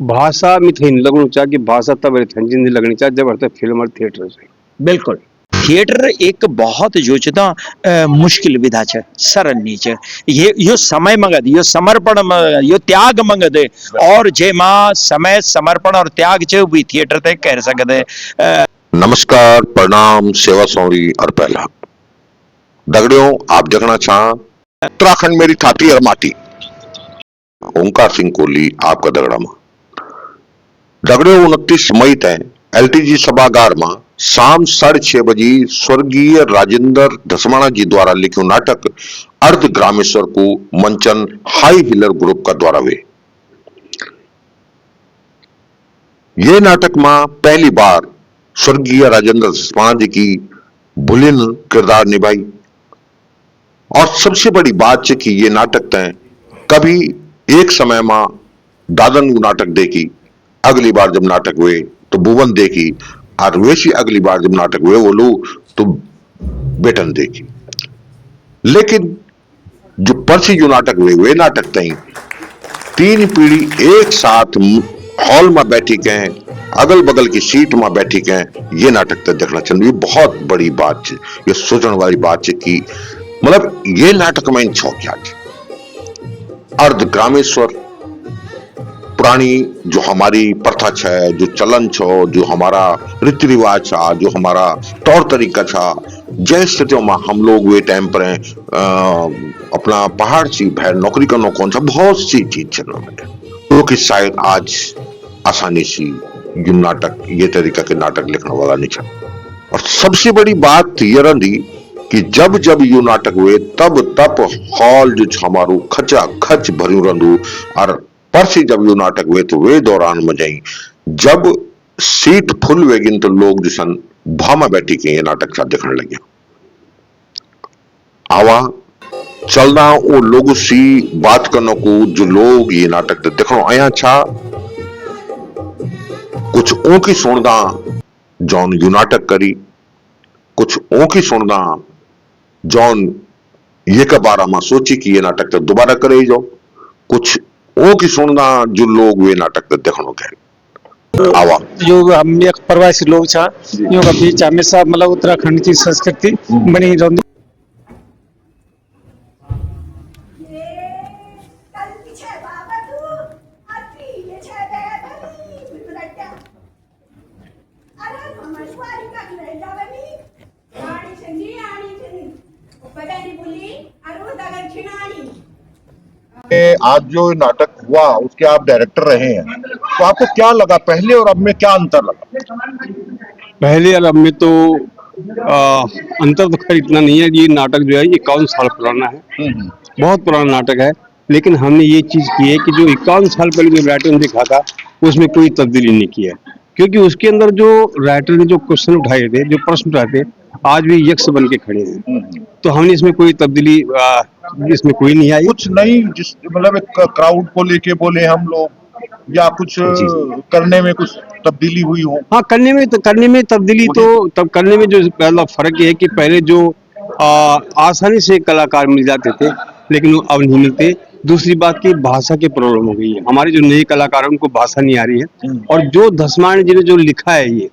भाषा में थी लगनी चाहिए कि भाषा तब जिंदगी लगनी चाहिए जब हर फिल्म और थिएटर से। बिल्कुल थिएटर एक बहुत योजना मुश्किल विधा है, सरल नहीं है। ये यो समय मंगद, यो समर्पण मंगद, यो त्याग मंगद, और जेमा समय समर्पण और त्याग च भी थिएटर ते कह सकते। नमस्कार, प्रणाम, सेवा सौरी और पहला दगड़ियों आप देखना चाह उत्तराखंड मेरी थाती और माटी। ओंकार सिंह कोहली आपका दगड़ा में दगड़ियों 29 मई तय एलटीजी सभागार में शाम 6:30 बजे स्वर्गीय राजेंद्र धसमाना जी द्वारा लिखित नाटक अर्ध ग्रामेश्वर को मंचन हाई हिलर ग्रुप का द्वारा हुए। ये नाटक में पहली बार स्वर्गीय राजेंद्र धसमाना जी की बुलिन किरदार निभाई। और सबसे बड़ी बात है कि ये नाटक तय कभी एक समय में दादन नाटक देखी, अगली बार जब नाटक हुए तो भुवन देखी, और वैसी अगली बार जब नाटक हुए वो लो तो बेटन देखी। लेकिन जो परसी जो नाटक हुए वे नाटक तई 3 पीढ़ी एक साथ हॉल में बैठी के अगल बगल की सीट में बैठी के ये नाटक तक देखना चाहिए। बहुत बड़ी बात है, ये सोचने वाली बात है कि मतलब ये नाटक में छो क्या अर्ध ग्रामेश्वर पुरानी जो हमारी प्रथा है, जो चलन छो, जो हमारा रीति रिवाज छा, जो हमारा तौर तरीका छा, जय स्थितियों में हम लोग वे टाइम पर अपना पहाड़ सी भैर नौकरी करना कौन सा बहुत सी चीज चलना जो कि शायद आज आसानी से ये नाटक ये तरीका के नाटक लिखने वाला नहीं था। और सबसे बड़ी बात ये रही कि जब जब यू नाटक हुए तब तब हॉल जो हमारू खचा खच भरू रंदू। और परसी जब यू नाटक हुए तो वे दौरान में जाई जब सीट फुल वेगिन तो लोग जो सन भामा बैठी के ये नाटक साथ देखने लगे। आवा चलना वो लोगों सी बात करने को जो लोग ये नाटक देखो आया छा कुछ ओ की सुनदा जौन यू नाटक करी, कुछ ओ की सुनदा जौन ये का बारा में सोची कि ये नाटक तो दोबारा करे जाओ, कुछ ओ की सुनदा जो लोग वे नाटक तो देखनो कह आवा जो हम एक प्रवासी लोग छा यो का बीच हमेशा मतलब उत्तराखंड की संस्कृति बनी रहती। आज जो नाटक हुआ उसके आप डायरेक्टर रहे हैं, तो आपको क्या लगा पहले और अब में क्या अंतर लगा? पहले और अब में तो अंतर तो खैर इतना नहीं है। ये नाटक जो है ये 51 साल पुराना है, बहुत पुराना नाटक है। लेकिन हमने ये चीज की है कि जो 51 साल पहले जो राइटर ने लिखा था उसमें कोई तब्दीली नहीं की है, क्योंकि उसके अंदर जो राइटर ने जो क्वेश्चन उठाए थे, जो प्रश्न उठाए थे, आज भी यक्ष बन के खड़े हैं। तो हमने इसमें कोई तब्दीली इसमें कोई नहीं आई। कुछ नहीं जिस मतलब एक क्राउड को लेके बोले हम लोग या कुछ करने में कुछ तब्दीली हुई हो? हाँ, करने में तब्दीली तो तब करने में जो पहला फर्क ये है कि पहले जो आसानी से कलाकार मिल जाते थे लेकिन वो अब नहीं मिलते। दूसरी बात की भाषा की प्रॉब्लम हो गई है। हमारे जो नए कलाकार हैं उनको भाषा नहीं आ रही है। और जो धसमाना जी ने जो लिखा है, ये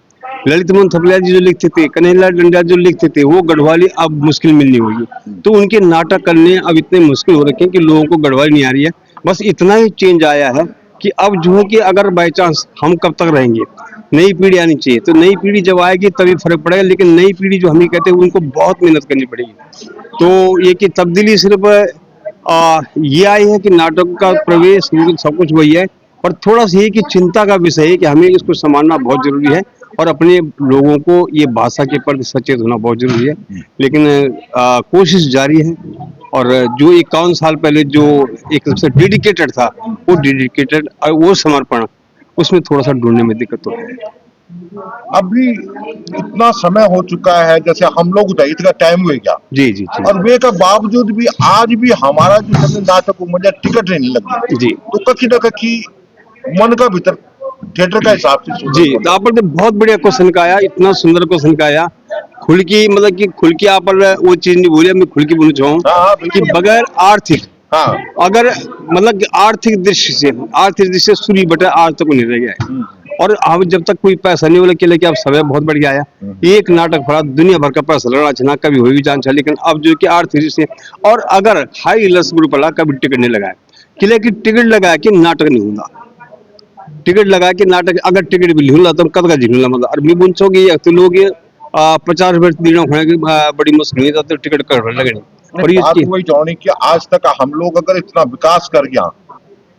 ललित मोहन थपलियाल जी जो लिखते थे, कन्हैयालाल डंडा जो लिखते थे, वो गढ़वाली अब मुश्किल मिलनी होगी। तो उनके नाटक करने अब इतने मुश्किल हो रखे हैं कि लोगों को गढ़वाली नहीं आ रही है। बस इतना ही चेंज आया है कि अब जो है कि अगर बाई चांस हम कब तक रहेंगे, नई पीढ़ी आनी चाहिए। तो नई पीढ़ी जब आएगी तभी फर्क पड़ेगा। लेकिन नई पीढ़ी जो हम ही कहते हैं उनको बहुत मेहनत करनी पड़ेगी। तो ये कि तब्दीली सिर्फ ये आई है कि नाटक का प्रवेश सब कुछ वही है, पर थोड़ा सा ये कि चिंता का विषय है कि हमें इसको संभालना बहुत जरूरी है और अपने लोगों को ये भाषा के प्रति सचेत होना बहुत जरूरी है। लेकिन कोशिश जारी है। और जो 51 साल पहले जो एक सबसे डेडिकेटेड था, वो डेडिकेटेड और वो समर्पण उसमें थोड़ा सा ढूंढने में दिक्कत हो रही है। अभी इतना समय हो चुका है, जैसे हम लोग इतना टाइम हुए क्या जी जी जी। और वे का बावजूद भी आज भी हमारा जो नाटक मुझे टिकट नहीं लगी जी। तो कखी न कखी मन का भीतर थिएटर का हिसाब से जी। तो आप बहुत बढ़िया क्वेश्चन का आया, इतना सुंदर क्वेश्चन का आया। खुल की मतलब कि खुल की आप वो चीज नहीं बोली, मैं खुल की बोलना चाहूँ कि बगैर आर्थिक हाँ। अगर मतलब कि आर्थिक दृष्टि से सूर्य बटा आज तक नहीं रह गया है। और अब जब तक कोई पैसा नहीं बोले के अब समय बहुत बढ़ गया है। एक नाटक भरा दुनिया भर का पैसा लड़ा छना कभी हो भी जान चाहिए, लेकिन अब जो कि आर्थिक दृष्टि से और अगर हाई लस ग्रुप वाला कभी टिकट नहीं लगाए किले की टिकट लगा के नाटक नहीं होगा, टिकट लगा के नाटक अगर टिकट भी लिखूंगा तो कद का झिलूंगा मतलब और मैं बुझोगी तो लोग 50 वर्ष दिन बड़ी मुश्किल है तो टिकट कर लगनी और ये बात वही चाहनी कि आज तक हम लोग अगर इतना विकास कर गया,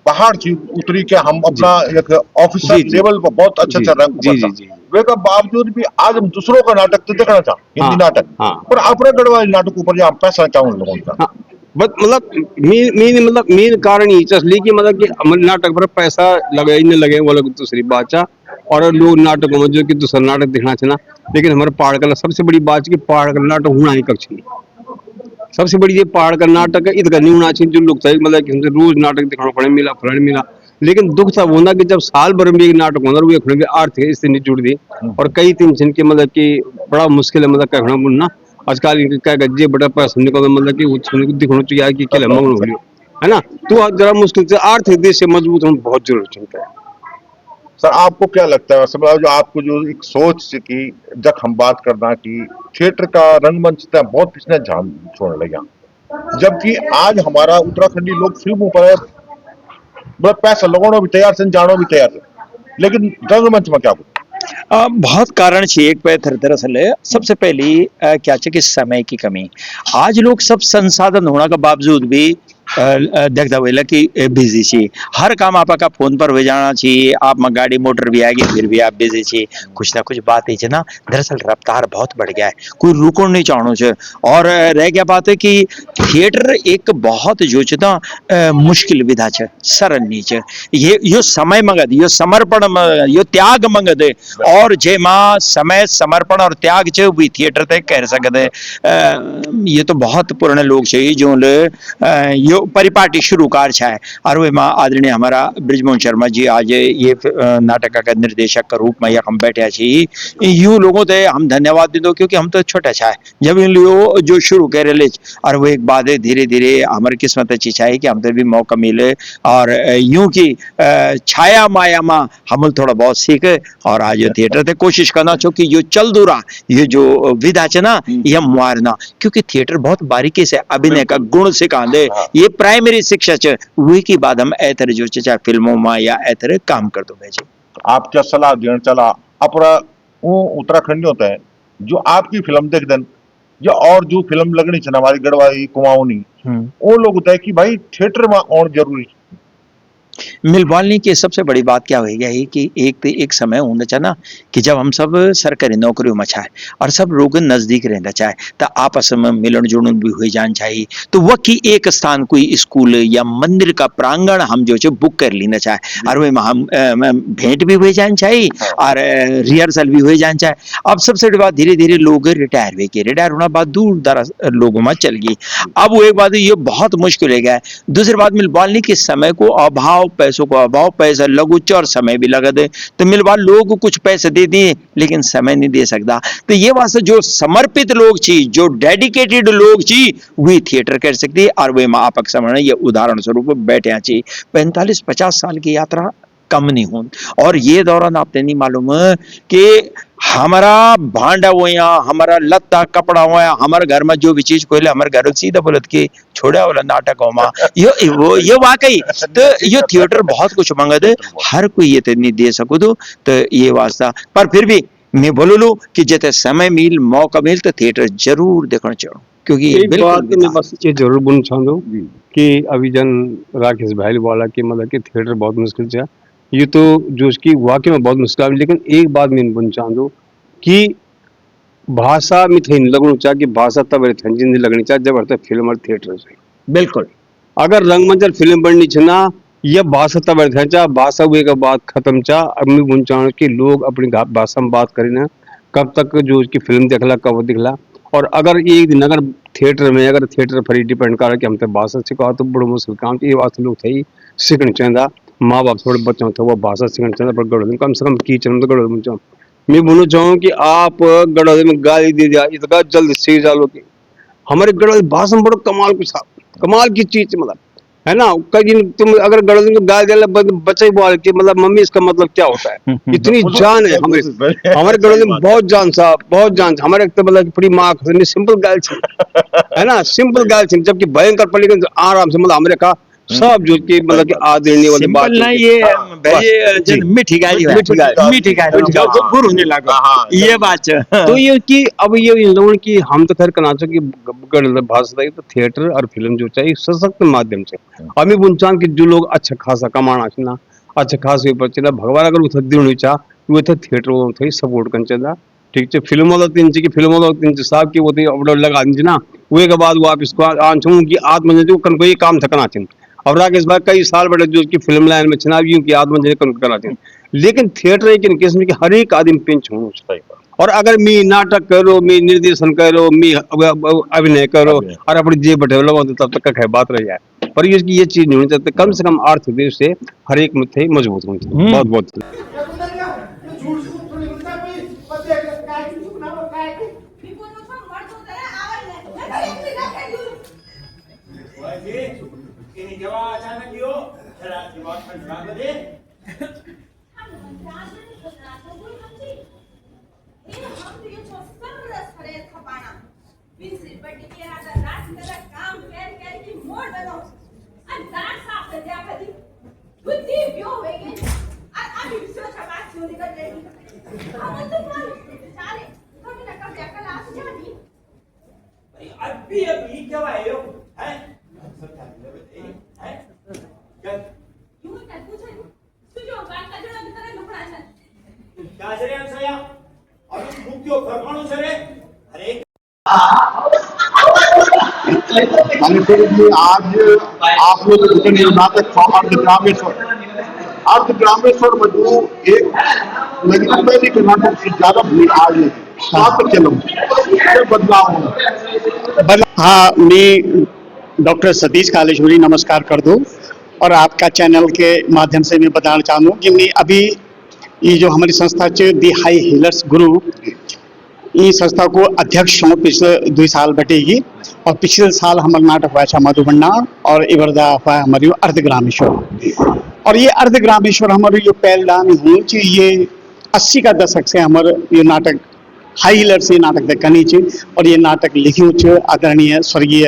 पहाड़ से उतरी के हम अपना एक ऑफिसर जी, जी। लेवल पर बहुत अच्छा जी, अच्छा रैंक जी, पर जी, था। जी। वे का बावजूद भी आज हम दूसरों का नाटक तो देखना चाह हिंदी हाँ, नाटक, हाँ। पर अपने गढ़वाली नाटक ऊपर यहाँ पैसा चाहूँ लोगों का। हाँ, बस मतलब मेन कारण ये चसली कि मतलब कि हम नाटक पर पैसा लगे ही नहीं लगे वो लोग दूसरी बात चा और लोग नाटकों में जो कि दूसरा नाटक दिखना चाहिए, लेकिन हमारे पहाड़ का सबसे बड़ी बात है कि पहाड़ का नाटक होना ही कक्ष नहीं। सबसे बड़ी ये पहाड़ का नाटक है इधर नहीं होना चाहिए, जो लोग थे मतलब कि हमसे रोज नाटक दिखाना पड़े मिला फलाने मिला, लेकिन दुख था वो ना कि जब साल भर में एक नाटक होना वो खड़े आर्थिक स्थिति जुड़ दी और कई तीन जिनके मतलब कि बड़ा मुश्किल है मतलब कहना बोलना आजकल क्या गज्जे बड़ा पैसा निकल मतलब कि सुनने को दिखाना चाहिए कि क्या मंगल हो लियो है ना, तो जरा मुश्किल से आर्थिक देश से मजबूत होना बहुत जरूरी होता है। सर आपको क्या लगता है सब जो आपको जो एक सोच से कि जब हम बात करना कि थिएटर का रंगमंच तक बहुत पिछले झाम छोड़ने लगा, जबकि आज हमारा उत्तराखंडी लोग फिल्मों पर बड़ा पैसा लगाना भी तैयार से जानो भी तैयार है, लेकिन रंगमंच में क्या कुछ बहुत कारण छे एक पे दरअसल सबसे पहली क्या छे कि समय की कमी। आज लोग सब संसाधन होने के बावजूद भी देखता हुए कि बिजी छी, हर काम आपका फोन पर हो जाना चाहिए, आप में गाड़ी मोटर भी आएगी फिर भी आप बिजी छी, कुछ ना कुछ बात है ना। दरअसल रफ्तार बहुत बढ़ गया है, कोई रुको नहीं चाहनो छे। और रह गया बात है कि थिएटर एक बहुत जो छे ना मुश्किल विधा छे, सरल नहीं छे। ये यो समय मंगद, यो समर्पण यो त्याग मंगद है और जे मां समय समर्पण और त्याग छे भी थिएटर तक कर सकते। ये तो बहुत पुराने लोग छे जो यो परिपाटी शुरू कार छाए और वे मां आदरणीय हमारा ब्रिजमोहन शर्मा जी आज ये नाटक का निर्देशक का रूप में या हम बैठे छी, यूं लोगों ते हम धन्यवाद दे दो क्योंकि हम तो छोटा छाए जब इन लियो जो शुरू कर ले और वो एक बाद धीरे धीरे हमारी किस्मत अच्छी छाए कि हमसे भी मौका मिले और यूं की छाया माया मा हम थोड़ा बहुत सीखे और आज थिएटर ते कोशिश करना चो कि यो चल दूरा ये जो विधा है ना ये मारना, क्योंकि थिएटर बहुत बारीकी से अभिनय का गुण सिखा दे, ये प्राइमरी शिक्षा है वही की बाद हम ऐतर जो चाहे फिल्मों में या ऐतर काम कर दो भेजे। आप क्या सलाह देना चला अपना वो उत्तराखंडी होता है जो आपकी फिल्म देख दें या और जो फिल्म लगनी चाहिए हमारी गढ़वाली कुमाऊनी वो लोग होता है कि भाई थिएटर में और जरूरी मिलवालने की सबसे बड़ी बात क्या होगी है कि एक समय होना चाहिए ना कि जब हम सब सरकारी नौकरियों में चाहे और सब लोग नजदीक रहना चाहे तो आपस में मिलन जुलन भी हो जान चाहिए, तो वह की एक स्थान कोई स्कूल या मंदिर का प्रांगण हम जो बुक कर लेना चाहे और वही हम भेंट भी हो जान चाहिए और रिहर्सल भी हो जान चाहे। अब सबसे बड़ी बात धीरे धीरे लोग रिटायर हुए, रिटायर होने बाद दूर दराज लोगों में चल गई। अब वो एक बात ये बहुत मुश्किल हो गया है। दूसरी बात मिलवालने के समय को अभाव, पैसों को अभाव, पैसा लगुच और समय भी लगा दे तो मिलवा लोग कुछ पैसे दे दिए लेकिन समय नहीं दे सकता। तो ये वास्ते जो समर्पित लोग छी, जो डेडिकेटेड लोग छी वही थिएटर कर सकती है और वे मापक समय ये उदाहरण स्वरूप बैठे छी 45-50 साल की यात्रा कम नहीं हो। और ये दौरान आपने नहीं मालूम है कि हमारा भांडा हो या हमारा लत्ता कपड़ा हो या हमारे घर में जो भी चीज कोई हमारे घर सीधा बोलत कि छोड़ा वाला नाटक हो मा ये वाकई तो ये थिएटर बहुत कुछ मंगद है, हर कोई ये तो नहीं दे सको तो ये वास्ता पर फिर भी मैं बोलू लू कि जिते समय मिल मौका मिल तो थिएटर जरूर देखना चाहिए क्योंकि एक बात मैं बस ये जरूर बोलना चाहूँ कि अभी जन राकेश भाई वाला कि मतलब कि थिएटर बहुत मुश्किल से ये तो जो उसकी वाकई में बहुत मुश्किल है, लेकिन एक बात मैं बोलना चाहूँ कि भाषा में थे लगना चाहिए कि भाषा तब जिंदगी लगनी चाहिए जब हर फिल्म और थिएटर से बिल्कुल अगर रंगमंच फिल्म बननी चाहिए ना यह भाषा तब चाह भाषा हुए का बात खत्म चाह अब मैं बोलना चाहूँ कि लोग अपनी भाषा में बात करें ना कब तक जो उसकी फिल्म देखला कब दिखला। और अगर एक दिन अगर थिएटर पर ही डिपेंड कर कि हम तो भाषा सिखा तो बड़ा मुश्किल काम ये वास्ते लोग थे सीखना चाहिए, माँ बाप थोड़े बच्चों थे वो भाषा सीखना चाहिए पर गढ़ कम से कम की चल तो गढ़ चाहूँ मैं बोलना चाहूँ कि आप गढ़ में गाली दे दिया इतना जल्द सीख जालो कि हमारे गढ़ भाषा में बड़ा कमाल की चीज मतलब है ना। कहीं तुम अगर गड़ोली को गाल दिला बच्चे बोल के मतलब मम्मी इसका मतलब क्या होता है, इतनी जान है हमारे गड़ोली में, बहुत जान साहब, बहुत जान। हमारे एक तो मतलब पूरी माँ सिंपल गाल छे, है ना, सिंपल गाल छे, जबकि भयंकर पड़ लेकिन आराम से मतलब हमरे का सब जो कि मतलब कि आदरणीय वाली बात सिंपल ना ये जी। मीठी गाली है, मीठी गाली, मीठी गाली मीठी जो गाली। गुर होने लगा, ये बात है। तो ये कि अब ये इन लोगों की हम तो खैर कनाचो की भाषा तो थिएटर और फिल्म जो चाहिए सशक्त माध्यम से अमी बुंचान की जो लोग अच्छा खासा कमाना ना, अच्छा खासा ऊपर चला भगवान अगर उठा दिन चा वो थे थिएटर वो थे सपोर्ट कर चला, ठीक है। फिल्म वाला तीन की फिल्म वाला तीन साहब की वो थे अपलोड लगा दी ना, वो के बाद वो आप इसको आंचू की आत्म जो कन को ये काम थकना चाहिए। अब राकेश भाई कई साल बड़े जो की फिल्म लाइन में चुनावी की आत्म कन करा चाहिए, लेकिन थिएटर एक किस्म की हर एक आदमी पिंच होना चाहिए। और अगर मी नाटक करो, मी निर्देशन करो, मी अभिनय करो और अपनी जेब बैठे लोगों तब तक क्या बात रह जाए, पर ये चीज नहीं होनी चाहिए। कम से कम आर्थिक रूप से हर एक में थे मजबूत होनी चाहिए। बहुत बहुत अभी क्या है यो है आज आप लोग नाटक अर्धग्रामेश्वर मजबू एक लगभग पहले के नाटक से ज्यादा भीड़ आ गई चलो बदलाव। हाँ, मैं डॉक्टर सतीश कालेश्वरी नमस्कार कर दूँ और आपका चैनल के माध्यम से मैं बताना चाहूँ कि मैं अभी ये जो हमारी संस्था दी हाई हीलर्स ग्रुप, ये संस्था को अध्यक्ष हूँ पिछले 2 साल बटेगी। और पिछले साल हमारा नाटक हुआ था मधुबन्ना और इबरदा हुआ हमारी अर्धग्रामेश्वर। और ये अर्धग्रामेश्वर हमारे जो पहलदान हूँ कि ये 80 का दशक से हमारे ये नाटक हाई हीलर से नाटक देखनी चाहिए। और ये नाटक लिखी छे आदरणीय स्वर्गीय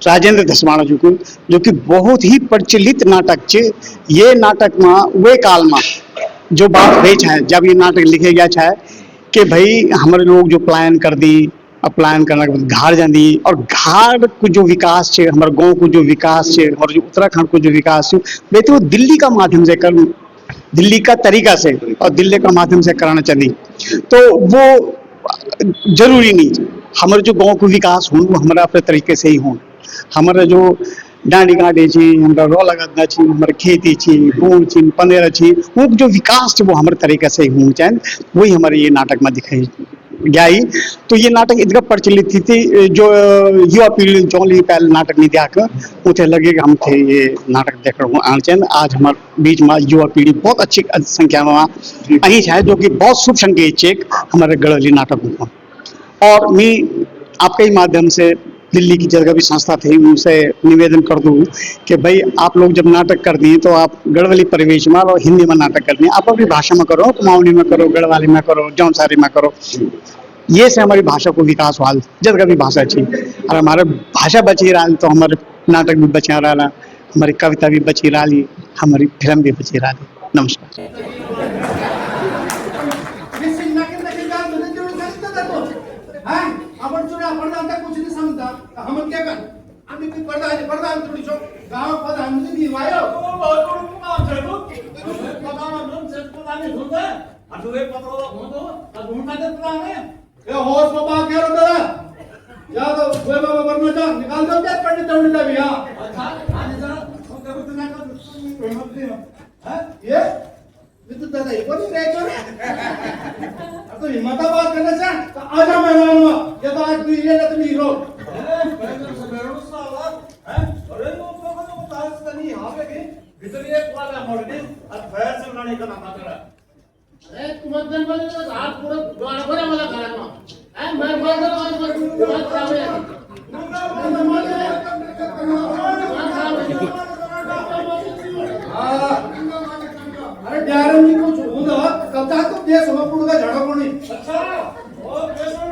राजेंद्र धसवाड़ा जी को, जो कि बहुत ही प्रचलित नाटक छे। ये नाटक में वे काल में जो बात हुई है जब ये नाटक लिखे गया है कि भाई हमारे लोग जो प्लान कर दी, अब प्लान करने के बाद घाट जाती, और घाट को जो विकास है, हमारे गांव को जो विकास है और जो उत्तराखंड को जो विकास है वे तो दिल्ली का माध्यम से कर, दिल्ली का तरीका से और दिल्ली का माध्यम से कराना चाहिए। तो वो जरूरी नहीं, हमारे जो गांव को विकास हो वो हमारा अपने तरीके से ही हो। हमारा जो डांडी काटे छी, हमारा रोला गद्दा छी, हमारे खेती छी, बूढ़ छी, पंदेरा छी, वो जो विकास है वो हमारे तरीके से ही होना चाहिए। वही हमारे ये नाटक में दिखाई गई। तो ये नाटक इतना प्रचलित थी जो युवा पीढ़ी जो पहले नाटक नहीं देखा उसे लगे कि हम थे ये नाटक देख रहे आना चाहिए। आज हमारे बीच में युवा पीढ़ी बहुत अच्छी संख्या में अही है, जो कि बहुत शुभ संकेत है हमारे गढ़वाली नाटक में। और मैं आपके ही माध्यम से दिल्ली की जगह भी संस्था थी उनसे निवेदन कर दूँ कि भाई आप लोग जब नाटक कर दिए तो आप गढ़वाली परिवेश में और हिंदी में नाटक कर दिए, आप अपनी भाषा में करो, कुमाऊनी में करो, गढ़वाली में करो, जौनसारी में करो। ये से हमारी भाषा को विकास हुआ, जगह भी भाषा अच्छी और हमारे भाषा बची रहा तो हमारे नाटक भी बचा रहा, हमारी कविता भी बची रही, हमारी फिल्म भी बची रही। नमस्कार। निकाल दो क्या पंडित पंडित भी ये तो दादा ये बोल रहे हो तो हिम्मत बात करने से तो आजा मैदान में, ये तो आज तू ये ना तुम हीरो अरे वो तो ताज नहीं यहाँ पे भी भीतर ये वाला मॉडल और फैर से बनाने का नाम आता है। अरे तुम दिन बोले तो हाथ पूरा द्वार भरा वाला खड़ा ना है, मैं बोल रहा हूँ बात खराब है। अरे ड्यारे मी कुछ हूं ना कब तक तो देश हो पुड़ का झड़ो कोनी अच्छा ओ देश में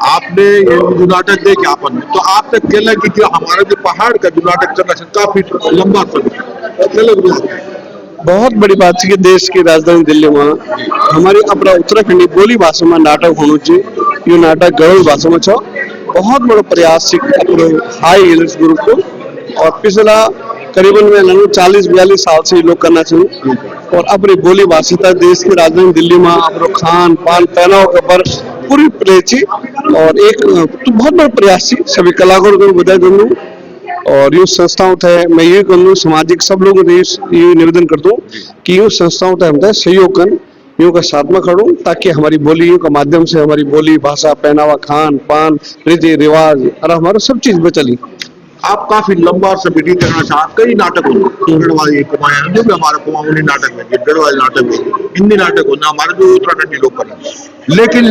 आपने ये जो नाटक देखे आपन में, तो आपने कहला कि हमारा जो पहाड़ का जो नाटक चल रहा है काफी लंबा समय बहुत बड़ी बात है कि देश की राजधानी दिल्ली में हमारी अपना उत्तराखंडी बोली भाषा में नाटक होना चाहिए। ये नाटक गढ़वाल भाषा में छो बहुत बड़ा प्रयास है अपने हाई हिल्स ग्रुप को, और पिछला करीबन में 40-42 साल से ये लोग करना चाहिए, और अपनी बोली भाषा था देश की राजधानी दिल्ली में अपना खान पान पहनाव के पर पूरी प्ले थी, और एक तो बहुत बड़ा प्रयास थी सभी कलाकारों को बधाई दूँ। और यूँ संस्थाओं थे मैं ये कहूँ सामाजिक सब लोगों ने ये निवेदन करता हूँ कि यूँ संस्थाओं थे हम सहयोग कर यूँ का साथ में खड़ूँ, ताकि हमारी बोलियों के माध्यम से हमारी बोली भाषा पहनावा खान पान रीति रिवाज और हमारा सब चीज बचली। आप काफी लंबा समय डी करना चाहते कई नाटक होंगे गढ़वाली कुमाऊनी जो भी हमारा कुमाऊनी नाटक में गढ़वाली नाटक में हिंदी नाटक होना हमारे जो उत्तराखंडी लोग कर रहे हैं, लेकिन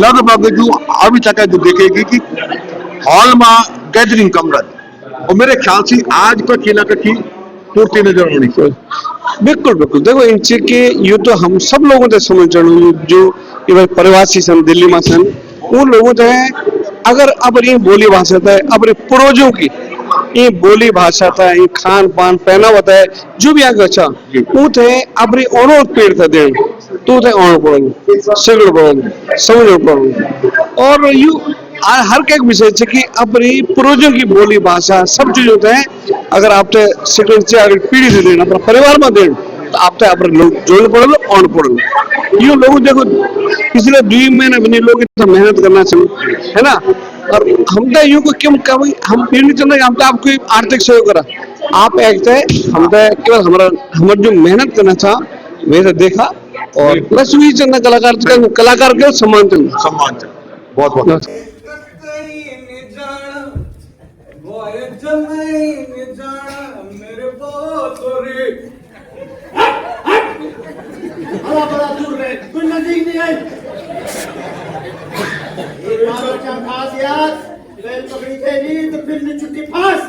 लगभग जो अभी तक है जो देखेगी कि हॉल में गैदरिंग कम रही, और मेरे ख्याल से आज का की ना की पूर्ति नजर आनी चाहिए। बिल्कुल बिल्कुल देखो इनसे के ये तो हम सब लोगों से समझ चढ़ू जो प्रवासी सन दिल्ली में सन उन लोगों से अगर अब ये बोली भाषा है अपने पूर्वजों की ये बोली भाषा था ये खान पान पहना होता है जो भी आगे अच्छा वो थे अपने और पेड़ था दें तो थे और पढ़ोगे सगड़ पढ़ोगे समझ पढ़ोगे, और यू हर एक विषय है कि अपनी पूर्वजों की बोली भाषा सब चीज होते हैं अगर आप सेकंड से अगर पीढ़ी से देना अपना परिवार में देना तो आप अपने लोग जोड़ पढ़ लो और पढ़ लो। यूँ लोग देखो पिछले 2 महीने बने लोग इतना मेहनत करना चाहिए है ना, और हम तो यूँ को क्यों कभी हम पीढ़ी नहीं चल रहे हम तो आपको आर्थिक सहयोग करा आप एक हम तो केवल हमारा जो मेहनत करना था वैसे देखा, और बस वही चंदा कलाकार के सम्मान बहुत बहुत मेरे बड़ा दूर रहे कोई नजदीक नहीं है खास यार ट्रेन पकड़ी थे तो फिर नहीं छुट्टी फांस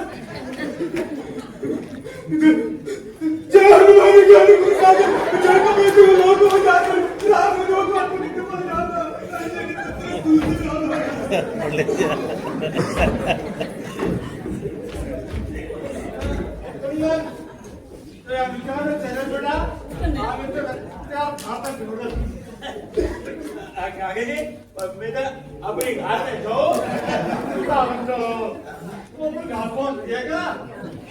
आगे जी बेटा अपनी घाट में जाओ वो घाट पहुंच गया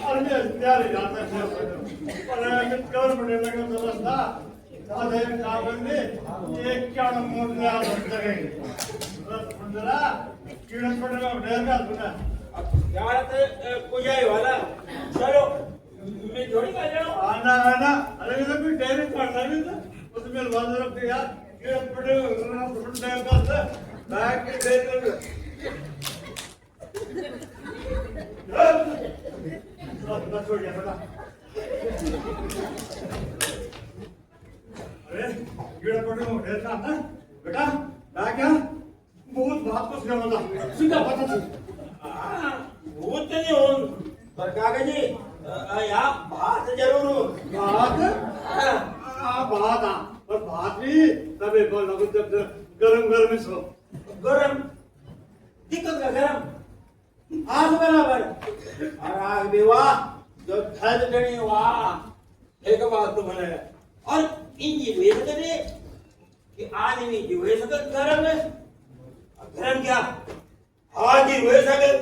और मैं तैयारी जाता पर कर पड़े लगा समझता आधे कागज में एक क्या मोड़ में आ सकते बस जरा कीड़ा पड़ेगा ढेर का सुना यार कोई आए वाला चलो मैं थोड़ी कर जाऊं आना आना अरे ये तो कोई डेरी करना नहीं था उसमें बांध रख दिया कीड़ा पड़ेगा ढेर का से बैग के दे दे बस छोड़ दिया बेटा अरे कीड़ा पड़ेगा ढेर का ना बेटा बैग क्या बहुत बात को सुना वाला सीधा पता चल वो तो नहीं हो पर कागजी या बात जरूर हो बात बात पर बात भी तबे को लगो जब गरम गरम सो गरम दिक्कत का गरम आज बराबर और आग विवाह जो थज गणी वाह एक बात तो बने और इन ये वे करे कि आदमी जो है सकत गरम है गरम क्या आज ही हुए सकत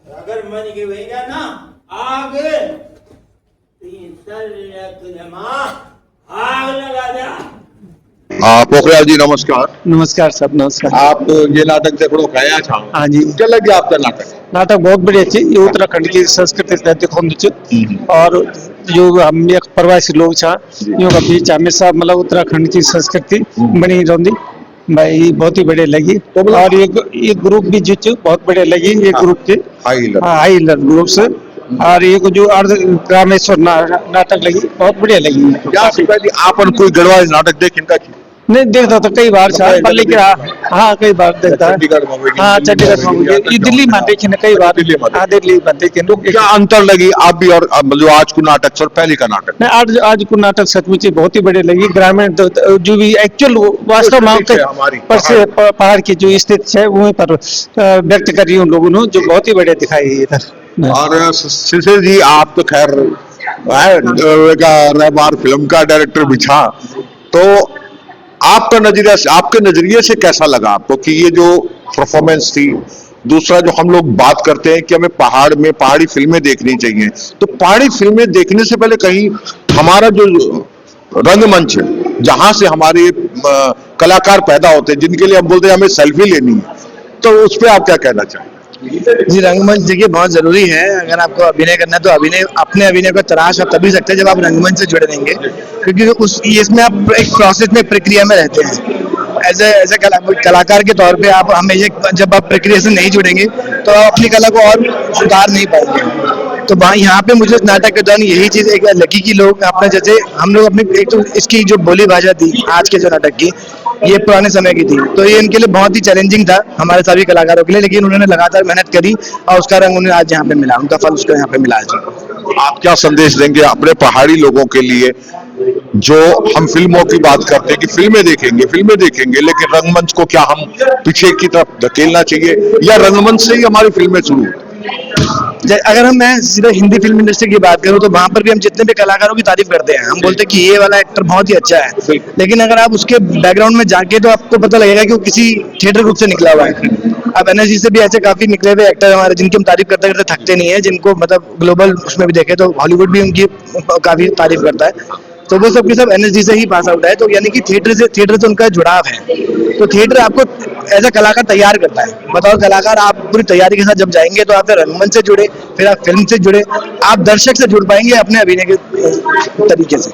अगर मन के वही गया ना आगे तीन सर आग लगा दिया। पोखरियाल जी नमस्कार। नमस्कार साहब नमस्कार। आप ये नाटक देखो गया था हाँ जी क्या लगे आपका नाटक बहुत बढ़िया थी ये उत्तराखंड की संस्कृति दिखाने और जो हम एक प्रवासी लोग छा यो का बीच हमेशा मतलब उत्तराखंड की संस्कृति बनी रही भाई बहुत ही बढ़िया लगी और ये ग्रुप भी जो बहुत बढ़िया लगी ये ग्रुप के हाई ग्रुप से और ये को जो अर्ध ग्रामेश्वर नाटक लगी, बहुत बढ़िया लगी। क्या पहले आपन कोई गढ़वाली नाटक देख इनका की? नहीं देखता था कई बार साल पर, लेकिन हाँ कई बार देखता है। चंडीगढ़ में होगी, हाँ चंडीगढ़ में होगी, ये दिल्ली में देखे ना कई बार। दिल्ली में हाँ दिल्ली में देखे लोग। क्या अंतर लगी आप भी और जो आज को नाटक से और पहले का नाटक? नहीं आज को नाटक सचमुच ही बहुत ही बढ़िया लगी। ग्रामीण जो भी एक्चुअल वास्तव में हमारी पर से पहाड़ की जो स्थिति है वहीं पर व्यक्त करी उन लोगों ने, जो बहुत ही बढ़िया दिखाई है इधर। और शिशिर जी आप तो खैर रहमान फिल्म का डायरेक्टर भी था, तो आपका नजरिया, आपके नजरिए से कैसा लगा आपको कि ये जो परफॉर्मेंस थी? दूसरा जो हम लोग बात करते हैं कि हमें पहाड़ में पहाड़ी फिल्में देखनी चाहिए, तो पहाड़ी फिल्में देखने से पहले कहीं हमारा जो रंगमंच है, जहां से हमारे कलाकार पैदा होते हैं, जिनके लिए हम बोलते हैं हमें सेल्फी लेनी है, तो उस पर आप क्या कहना चाहेंगे? जी रंगमंच देखिए बहुत जरूरी है। अगर आपको अभिनय करना है तो अपने अभिनय को तराश आप तभी सकते हैं जब आप रंगमंच से जुड़े रहेंगे, क्योंकि इसमें आप एक प्रोसेस में, प्रक्रिया में रहते हैं। एज ए कलाकार के तौर पे आप हमेशा, जब आप प्रक्रिया से नहीं जुड़ेंगे तो आप अपनी कला को और सुधार नहीं पाएंगे। तो वहाँ यहाँ पे मुझे नाटक के दौरान यही चीज एक लगी कि लोग अपने, जैसे हम लोग अपनी एक तो इसकी जो बोली भाषा थी आज के जो नाटक की, ये पुराने समय की थी, तो ये इनके लिए बहुत ही चैलेंजिंग था हमारे सभी कलाकारों के लिए, लेकिन उन्होंने लगातार मेहनत करी और उसका रंग उन्हें आज यहाँ पे मिला, उनका फल उसको यहाँ पे मिला आज। आप क्या संदेश देंगे अपने पहाड़ी लोगों के लिए, जो हम फिल्मों की बात करते हैं कि फिल्में देखेंगे, लेकिन रंगमंच को क्या हम पीछे की तरफ धकेलना चाहिए, या रंगमंच से ही हमारी फिल्में शुरू? अगर मैं सीधा हिंदी फिल्म इंडस्ट्री की बात करूं तो वहां पर भी हम जितने भी कलाकारों की तारीफ करते हैं, हम बोलते हैं कि ये वाला एक्टर बहुत ही अच्छा है, लेकिन अगर आप उसके बैकग्राउंड में जाके तो आपको पता लगेगा कि वो किसी थिएटर ग्रुप से निकला हुआ है। अब एनर्जी से भी ऐसे काफी निकले हुए एक्टर हमारे, जिनकी हम तारीफ करते करते थकते नहीं है, जिनको मतलब ग्लोबल उसमें भी देखे तो हॉलीवुड भी उनकी काफी तारीफ करता है, तो वो सब के सब एनर्जी से ही पास आउट है। तो यानी कि थिएटर से उनका जुड़ाव है, तो थिएटर आपको एज अ कलाकार तैयार करता है। बतौर कलाकार आप पूरी तैयारी के साथ जब जाएंगे तो आप रंगमंच से जुड़े, फिर आप फिल्म से जुड़े, आप दर्शक से जुड़ पाएंगे अपने अभिनय के तरीके से।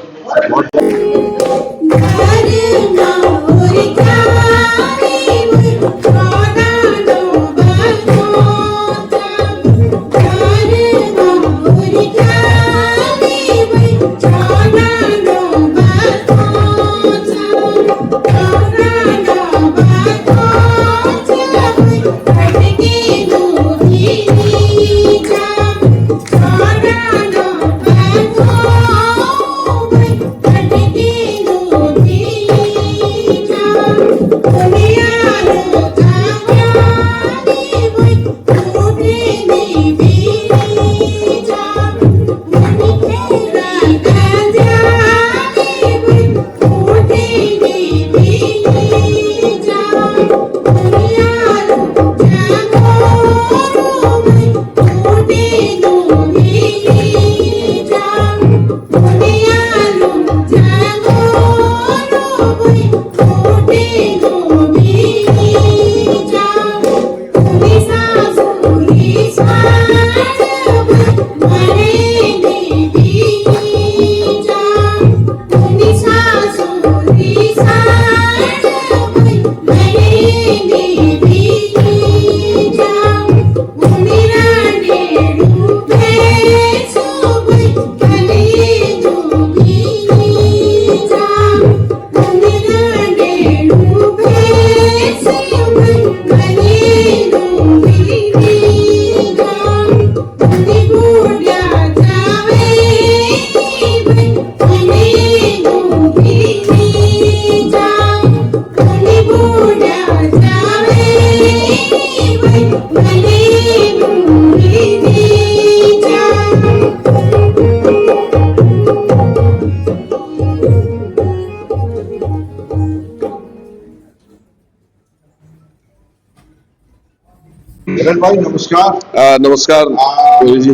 नीरज भाई नमस्कार। नमस्कार गौरी जी।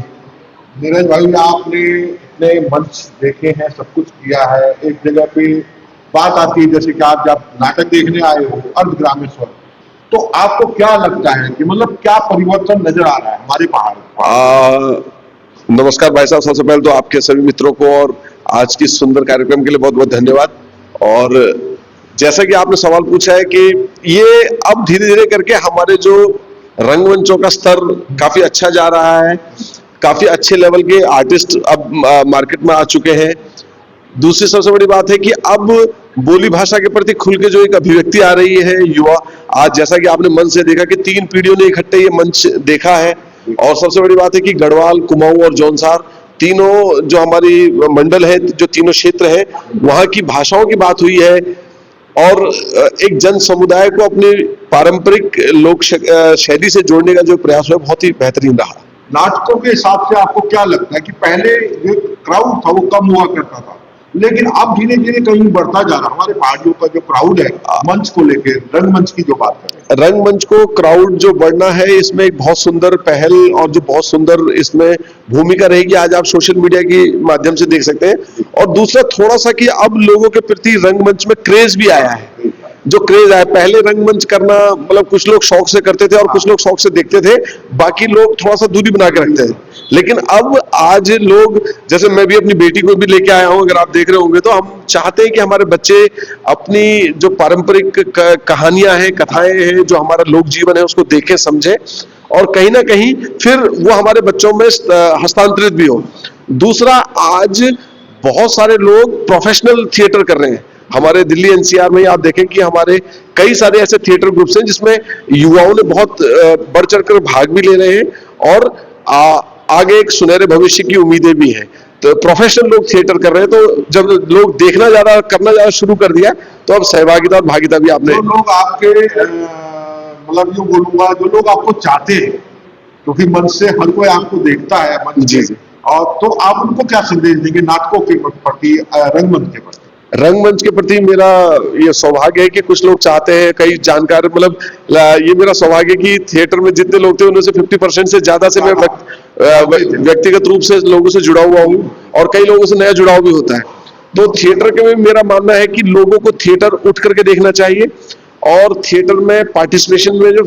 नीरज भाई आपने इतने मंच देखे हैं, सब कुछ किया है, एक जगह पे बात आती है जैसे कि आप जब नाटक देखने आए हो अर्ध ग्रामेश्वर, तो आपको क्या लगता है कि मतलब क्या परिवर्तन नजर आ रहा है हमारे पहाड़? नमस्कार भाई साहब, सबसे पहले तो आपके सभी मित्रों को और आज की सुंदर कार्यक्रम के लिए बहुत बहुत धन्यवाद। और जैसा कि आपने सवाल पूछा है कि ये अब धीरे धीरे करके हमारे जो रंगमंचों का स्तर काफी अच्छा जा रहा है, काफी अच्छे लेवल के आर्टिस्ट अब मार्केट में आ चुके हैं। दूसरी सबसे बड़ी बात है कि अब बोली भाषा के प्रति खुल के जो एक अभिव्यक्ति आ रही है युवा, आज जैसा कि आपने मंच से देखा कि 3 पीढ़ियों ने इकट्ठे ये मंच देखा है। और सबसे बड़ी बात है कि गढ़वाल, कुमाऊं और जौनसार तीनों जो हमारी मंडल है, जो तीनों क्षेत्र है, वहां की भाषाओं की बात हुई है और एक जन समुदाय को अपनी पारंपरिक लोक शैली से जोड़ने का जो प्रयास हुआ बहुत ही बेहतरीन रहा। नाटकों के हिसाब से आपको क्या लगता है कि पहले जो क्राउड था वो कम हुआ करता था, लेकिन अब धीरे धीरे कहीं बढ़ता जा रहा? हमारे पहाड़ियों का जो क्राउड है मंच को लेकर, रंगमंच की जो बात करें, रंगमंच को क्राउड जो बढ़ना है, इसमें एक बहुत सुंदर पहल और जो बहुत सुंदर इसमें भूमिका रहेगी, आज आप सोशल मीडिया के माध्यम से देख सकते हैं। और दूसरा थोड़ा सा कि अब लोगों के प्रति रंगमंच में क्रेज भी आया है। जो क्रेज आया, पहले रंगमंच करना मतलब कुछ लोग शौक से करते थे और कुछ लोग शौक से देखते थे, बाकी लोग थोड़ा सा दूरी बना के रखते थे। लेकिन अब आज लोग, जैसे मैं भी अपनी बेटी को भी लेके आया हूं, अगर आप देख रहे होंगे, तो हम चाहते हैं कि हमारे बच्चे अपनी जो पारंपरिक कहानियां हैं, कथाएं हैं, जो हमारा लोक जीवन है, उसको देखें, समझें और कहीं ना कहीं फिर वो हमारे बच्चों में हस्तांतरित भी हो। दूसरा, आज बहुत सारे लोग प्रोफेशनल थिएटर कर रहे हैं। हमारे दिल्ली एनसीआर में आप देखें कि हमारे कई सारे ऐसे थिएटर ग्रुप्स हैं जिसमें युवाओं ने बहुत बढ़ चढ़कर भाग भी ले रहे हैं और आगे एक सुनहरे भविष्य की उम्मीदें भी हैं। तो प्रोफेशनल लोग थिएटर कर रहे हैं, तो जब लोग देखना ज्यादा, करना ज्यादा शुरू कर दिया, तो अब सहभागिता और भागीदार भी आपने, जो लोग आपके मतलब यूं बोलूंगा, जो लोग आपको चाहते हैं, क्योंकि मंच से हर कोई आपको देखता है मंच जी से, और तो आप उनको क्या संदेश देंगे नाटकों के प्रति, रंगमंच के प्रति? रंगमंच के प्रति मेरा ये सौभाग्य है कि कुछ लोग चाहते हैं, कई जानकार, मतलब ये मेरा सौभाग्य कि थिएटर में जितने लोग थे उनमें से 50% से ज्यादा से मैं व्यक्तिगत रूप से लोगों से जुड़ा हुआ हूँ और कई लोगों से नया जुड़ाव भी होता है। तो थिएटर के में मेरा मानना है कि लोगों को थिएटर उठ करके देखना चाहिए और थिएटर में पार्टिसिपेशन में जो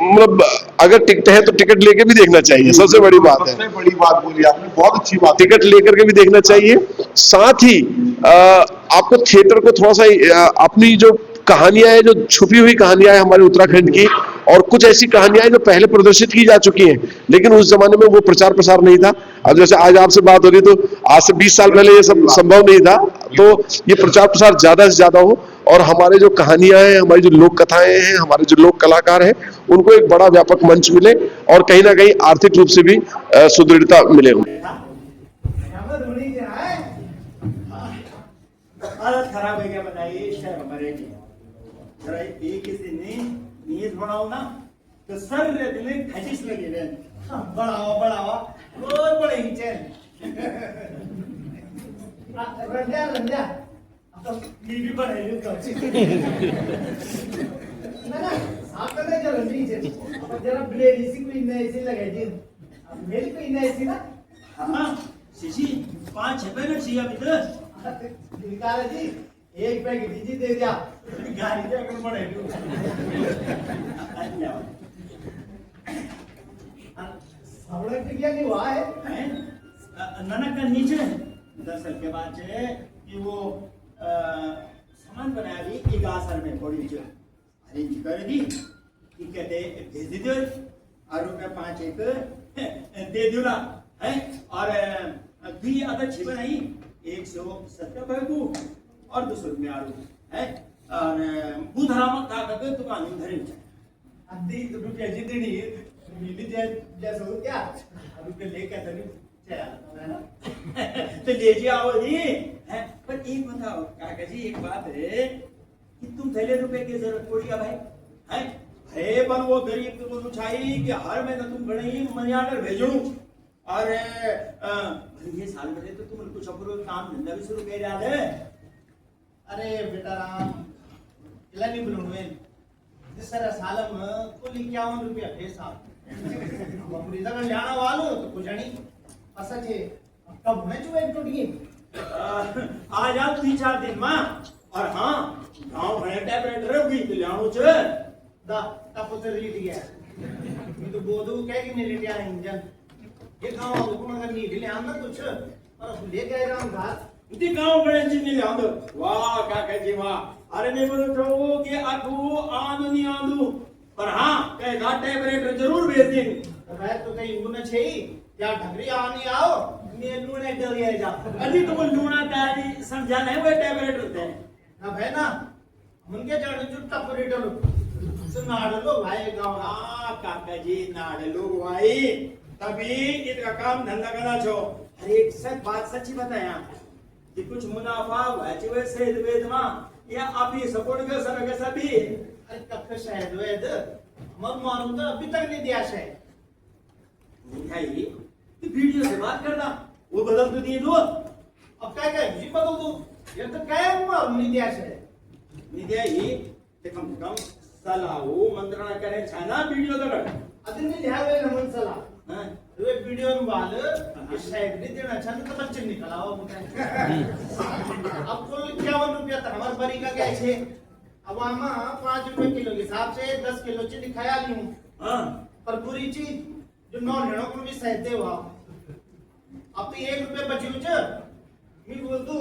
मतलब अगर टिकट है तो टिकट लेके भी देखना चाहिए, सबसे बड़ी बात है। सबसे बड़ी बात बोली आपने, बहुत अच्छी बात। टिकट लेकर के भी देखना चाहिए। साथ ही आपको थिएटर को थोड़ा सा अपनी जो कहानियां हैं, जो छुपी हुई कहानियां हैं हमारे उत्तराखंड की, और कुछ ऐसी कहानियां हैं जो पहले प्रदर्शित की जा चुकी हैं, लेकिन उस जमाने में वो प्रचार प्रसार नहीं था। अब जैसे आज आपसे बात हो रही, तो आज से 20 साल पहले ये सब संभव नहीं था। तो ये प्रचार प्रसार ज्यादा से ज्यादा हो और हमारे जो कहानियां हैं, हमारी जो लोक कथाएं हैं, हमारे जो लोक कलाकार हैं, उनको एक बड़ा व्यापक मंच मिले और कहीं ना कहीं आर्थिक रूप से भी सुदृढ़ता मिले। हालत खराब है क्या बताइए शहर हमारे की। जरा एक किसी ने नींद बनाओ ना तो सर दिले खजिश लगे रहन बढ़ावा बढ़ावा रोज बड़े ही चैन रंजा तो टीवी पर है ना ना आप तो नहीं चलो नीचे जरा ब्लेड इसी को इन्हें ऐसे लगे जी मेरी को इन्हें ऐसी ना हाँ शिशी 5-6 पैकेट चाहिए अभी तो निकाल जी एक पैकेट दीजिए दे दिया गाड़ी से अगर बढ़े सावड़ा टिकिया नहीं हुआ है नाना का नीचे दरअसल के बाद है कि वो सामान बनाया भी एक आसर में थोड़ी जो अरेंज कर दी कि कहते भेज दीजिए और ₹5 एक दे दूला है और भी अगर छी बनाई 170 पैकू और 200 रुपये आलू है और बुधराम का करके दुकान में धरे आधी रुपया जितनी मिली जैसे हो क्या रुपये लेकर धरी तो ले आओ जी है। पर एक बताओ काका जी, एक बात है कि तुम थैले रुपए की जरूरत पड़ी भाई है हे बन वो गरीब को पूछाई कि हर महीने तुम गणी मनी ऑर्डर भेजो और ये साल में तो तुम कुछ अपना काम धंधा भी शुरू कर रहा है। अरे बेटा राम नहीं बोलूँ जिस तरह साल में कुल 51 रुपया थे साहब बकरी तक जाना वालों तो कुछ नहीं ऐसा छे कब मैं जो एक टूटी आ जाओ 3-4 दिन में और हाँ गांव भरे टैबलेट रहोगी तो लाणो छ दा तब तो रीट गया ये तो बोदू कह कि नहीं लेटिया इंजन ये गांव को अगर नहीं ले आना कुछ और ले गए राम घाट इतने गांव बड़े चीज नहीं ले आंदो वाह काका जी वाह। अरे मैं बोलो तो कि अटू आंदू नहीं आंदू पर हाँ कहेगा टेबरेटर जरूर भेज देंगे। भाई तो कहीं ऊन छे क्या ढगरी आनी आओ मैं लूने डरिए जा अजी तुम लूना दादी समझा नहीं वो टेबरेटर थे ना भाई ना उनके जड़ जुट्टा पूरी डलो सुनाड़ लो भाई गाँव हाँ काका जी नाड़ लोग भाई तभी इनका काम धंधा करना छो। अरे एक सच बात सच्ची बताया कि कुछ मुनाफा हुआ से वेदमा या अभी सपोर्ट कर सके सभी। अरे कब शायद वेद मत मालूम तो अभी तक नहीं दिया शायद भाई तो वीडियो से बात करना वो बदल तो दिए दो। अब क्या क्या जी बदल दो ये तो क्या मालूम नहीं दिया शायद नहीं दिया ही ते कम से कम सलाह मंत्रणा करे छाना वीडियो तो कर अदिन में लिया हुए नमन सला हां वे वीडियो में बाल शायद नहीं देना अच्छा तो बच्चे निकला हो अब कुल 51 रुपया तक हमारे बरी का क्या है अब आमा 5 रुपए किलो के हिसाब से 10 किलो चीनी खाया ली हूं हां पर पूरी चीज जो 9 लेनो को भी सहते हुआ अब तो 1 रुपए बची हुई मैं बोल दू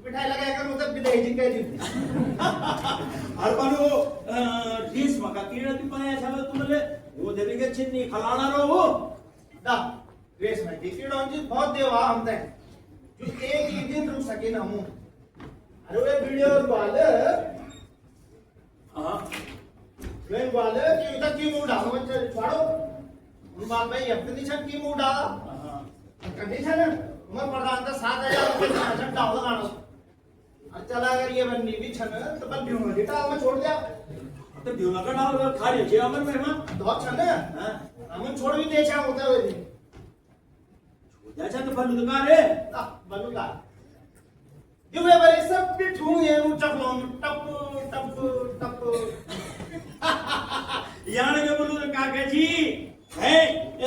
मिठाई लगाया कर मतलब विदेश जी कह दी और बनो डिश मका कीड़ा ती बनाया छावे तुमले वो देवेंगे चिन्नी खलाना रहो दा रेस में कीड़ा जी बहुत देवा हम तक जो एक दिन रुक सके ना हूं अरे वे वीडियो वाले हां वे वाले कि उधर की मूड आ बच्चे छोड़ो उन बात भाई अपनी छत की मूड आ कंडीशन उमर प्रधान का 7000 रुपए छत डाल लगाना चला अगर ये बननी भी छन तो बन भी होगी टाल में छोड़ दिया तो ड्यूना का डाल खा रहे छे अमर मेहमान दो छन हां हम छोड़ भी दे छा होता है जैसा तो बलू का रे बलू का जो वे बरे सब भी ठू ये चकलो टप टप टप यार के बोलू काका जी है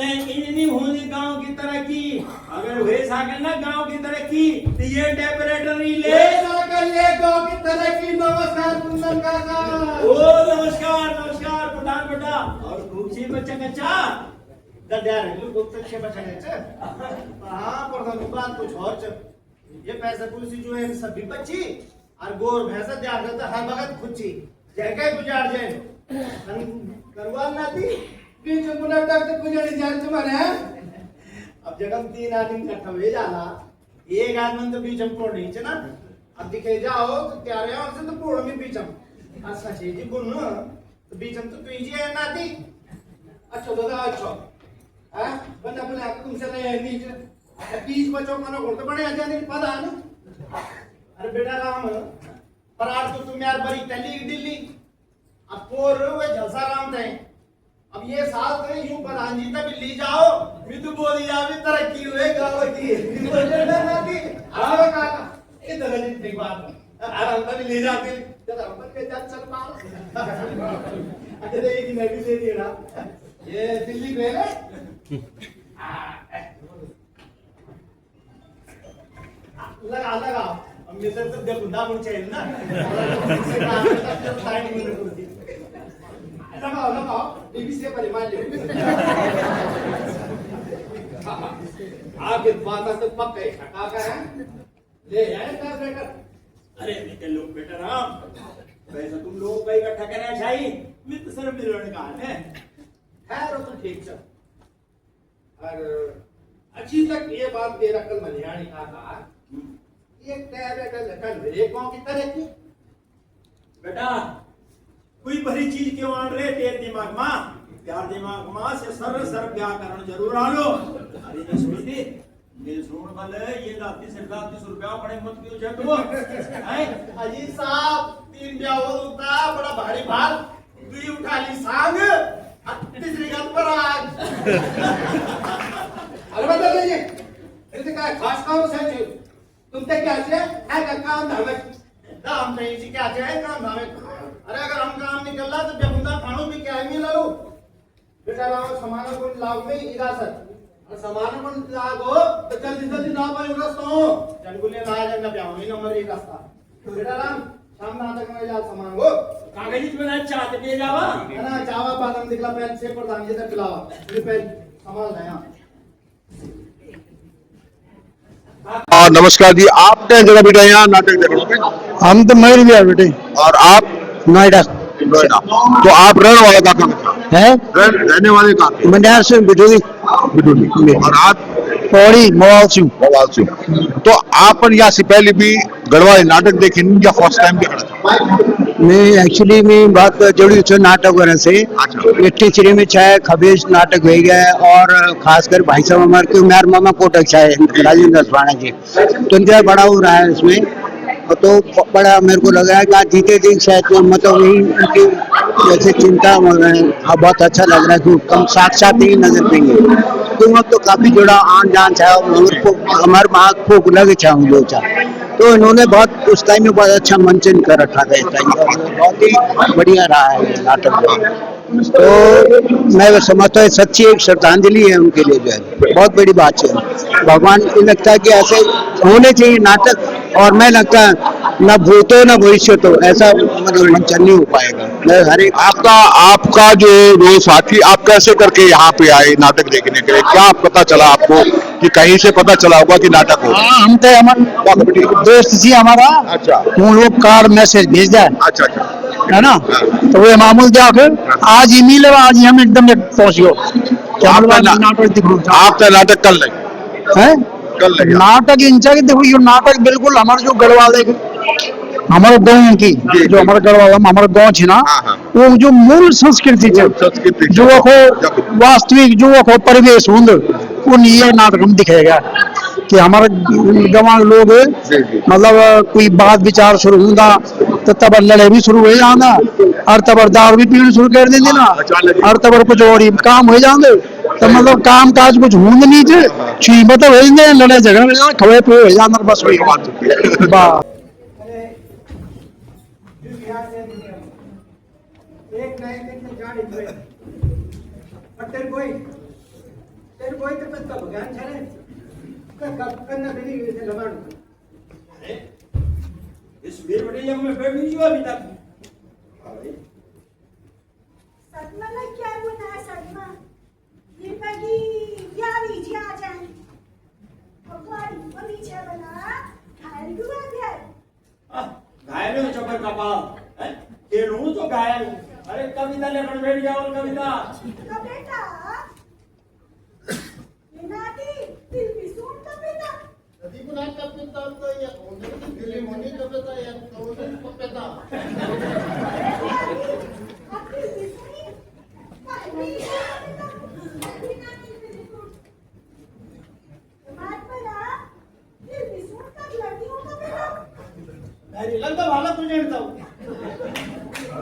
इन्हीं होने गांव की तरक्की अगर वे सागर ना गांव की तरक्की तो ये टेम्परेचर ही ले ये गांव की तरक्की। नमस्कार कुंदन काका ओ नमस्कार नमस्कार प्रधान बेटा और खूबसी बच्चा कच्चा दड्यार है लोग गुप्त के बच्चा है हां प्रधान बात कुछ और च ये पैसा कुर्सी जो है सभी बच्ची और गोर भैंसा त्यार करता हर वक्त खुची जय कई गुजार जाए करवाल ना थी बीच में पुनः तक गुजारी जाए तुम्हारे अब जगम 3 आदमी इकट्ठा हुए जाला एक आदमी तो बीच में पोड़ नहीं ना अब दिखे जाओ तो क्या रहे और से तो पोड़ में बीच में अच्छा जी जी बोल ना तो बीच में तो तुझी है नाती अच्छा दादा अच्छा हां बंदा बोले आप तुमसे नहीं नीचे बीच बच्चों का ना तो बड़े आजा नहीं पता ना अरे बेटा राम परार तो तुम यार बड़ी टली दिल्ली अब पोर वे जलसा राम थे अब ये साल कहीं यूं प्रधान जी तक ली जाओ विद बोलिया भी तरक्की हुए गांव की अरे काका ये तो गलत नहीं बात आराम से ले जाते जरा हम के जात चल मार अरे एक दिन भी दे दिया ये दिल्ली में है लगा लगा अब मेरे तो जब बुंदा मुझे चाहिए ना लगाओ लगाओ बीबी से पर मान लो आगे बात तो पक्का है का है ले आए का बेटा अरे निकल लोग बेटा राम वैसे तुम लोग का इकट्ठा करना चाहिए मित्र सर मिलने का है खैर तो ठीक चल और अच्छी तक ये बात दे रखल मनियाणी का एक बेटा लखन मेरे गांव की तरह की बेटा कोई भरी चीज क्यों आन रहे तेरे दिमाग में प्यार दिमाग में से सर व्याकरण जरूर आलो अरे नहीं सुनती मेरे सुन वाले ये 30 रुपया पड़े मत क्यों जटो हैं अजी साहब 3 ब्याह होता बड़ा भारी भार तू ही उठा ली सांग तीसरी गत पर आज अरे बता दीजिए इसे क्या खास काम से जी तुम तक क्या है का काम धामे दाम नहीं जी क्या है काम धामे अरे अगर हम काम निकल रहा तो जब उनका खानों भी क्या मिला लो बेटा राव सामान को लाभ में इरासत और सामान को लाभ हो तो जल्दी जल्दी ना पाए रास्ता हो जनगुले ना जगना ब्याह ही नंबर 1 रास्ता तो बेटा राम शाम ना तक में जा सामान को कागज में ना चाहते पे जावा ना चावा बादाम दिखला पहले से प्रधान जी तक पिलावा ये पहले संभाल है नमस्कार जी, आपने जगह बेटा यहाँ नाटक देखने पे हम तो मयूर बिहार बेटे और आप नोएडा नोएडा। तो आप रहने वाले कहाँ के? है रहने वाले कहाँ के? मंडार से बिटोली बिटूली। और आप? पौड़ी मोवाल से भोपाल से। तो आपने यहाँ से पहले भी गढ़वाली नाटक देखे नहीं या फर्स्ट टाइम देखना था? मैं एक्चुअली में बात जोड़ी छो नाटक वगैरह से अच्छा। टिचरी में चाहे खबेश नाटक हो गया और खासकर भाई साहब हमारे के उम्र मामा कोटक चाहे राजेंद्र स्वाणा जी तो इनका बड़ा हो रहा है इसमें तो बड़ा मेरे को लग रहा है कि आज जीते दिन शायद मतलब वही उनकी जैसे चिंता बहुत अच्छा लग रहा है कि कम साक्षात ही नजर देंगे तो तो काफी जुड़ा आन जान चाहे हमारे वहाँ को लगे चाहे जो चाहे तो इन्होंने बहुत उस टाइम में बहुत अच्छा मंचन कर रखा था इस टाइम बहुत ही बढ़िया रहा है ये नाटक तो मैं समझता हूँ सच्ची एक श्रद्धांजलि है उनके लिए जो है बहुत बड़ी बात है भगवान को लगता है कि ऐसे होने चाहिए नाटक और मैं लगता है न भूतो न भविष्य तो ऐसा मतलब मंचन नहीं हो पाएगा मैं हर एक आपका जो वो साथी आप कैसे करके यहाँ पे आए नाटक देखने के लिए? क्या पता चला आपको कि कहीं से पता चला होगा कि नाटक हो? हम तो हमारे दोस्त जी हमारा अच्छा वो लोग कार्ड मैसेज भेज जाए अच्छा अच्छा है ना तो वो मामूल जाकर आज ही मिले आज ही हम एकदम पहुंच गए आपका नाटक कल लगे? है कल लगे? नाटक इंचा के देखो ये नाटक बिल्कुल हमारे जो गढ़वाले हमारे गाँव की जो हमारे गढ़वाला हमारे गाँव थी ना वो जो मूल संस्कृति संस्कृति जो को वास्तविक जो को परिवेश होंद उन ये नाटक हम दिखेगा कि हमारे गाँव लोग मतलब कोई बात विचार शुरू होगा तो तब लड़ाई भी शुरू हो जाना और तब दारू भी पीना शुरू कर देंगे ना और तब कुछ और काम हो जाएंगे तो मतलब काम काज कुछ होंगे नहीं थे छी मतलब हो जाए लड़ाई झगड़ा हो जाना खवे पे हो जाना बस वही बात एक ना एक गाड़ी धोए और तेरे कोई तो पत्ता भगवान छरे करना देनी से लगाड़ अरे इस वीर बड़े जब में बैठ नहीं हुआ अभी तक सदमा ना क्या होता है सदमा ये पगी क्या लीजिए आ जाए और गाड़ी को नीचे बना घायल हुआ गया घायल हो चक्कर का पाल ये लूं तो घायल अरे कविता लेकर बैठ जाओ कविता तो बेटा ये नाती दिल भी सुन तो बेटा यदि गुना का पिता तो ये होने की दिल्ली होने का पिता या तो को पिता अब दिल भी सुनी काहे भी नाती दिल सुन बात बना दिल भी सुन तक लड़की हो तो बेटा मेरी लगता वाला तुझे नहीं था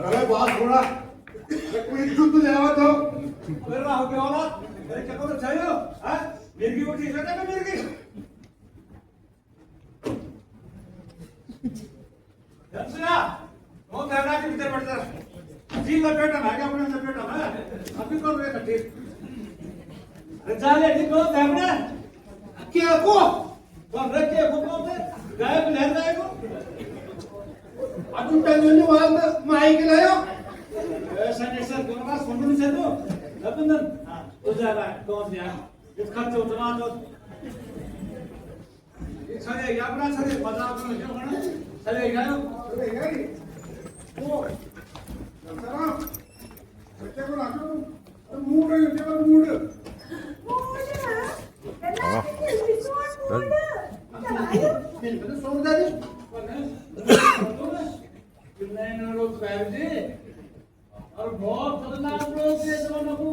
अरे बात थोड़ा कोई जुट ले आवा तो फिर ना हो गया वाला अरे क्या करो चाहिए हां मिर्गी उठी सकता है मिर्गी दर्शना वो कहना के भीतर बैठता जी लपेटा ना क्या अपने लपेटा ना अभी कौन रे कट्टी अरे जाले ठीक हो सामने क्या को कौन रे के को कौन है गायब लहर जाएगा अजून टाइम वाल माई के लायो ऐसा नहीं सर दोनों बात सुन से तो लबंदन तो जाना कौन दिया इस खर्च उतना तो छले या अपना छले मजाक में जो करना छले गए वो सरा बच्चे को रखो मूड है ये मूड बिल्कुल समझ आ कितने लोग साहब जी और बहुत खतरनाक लोग ये दोनों को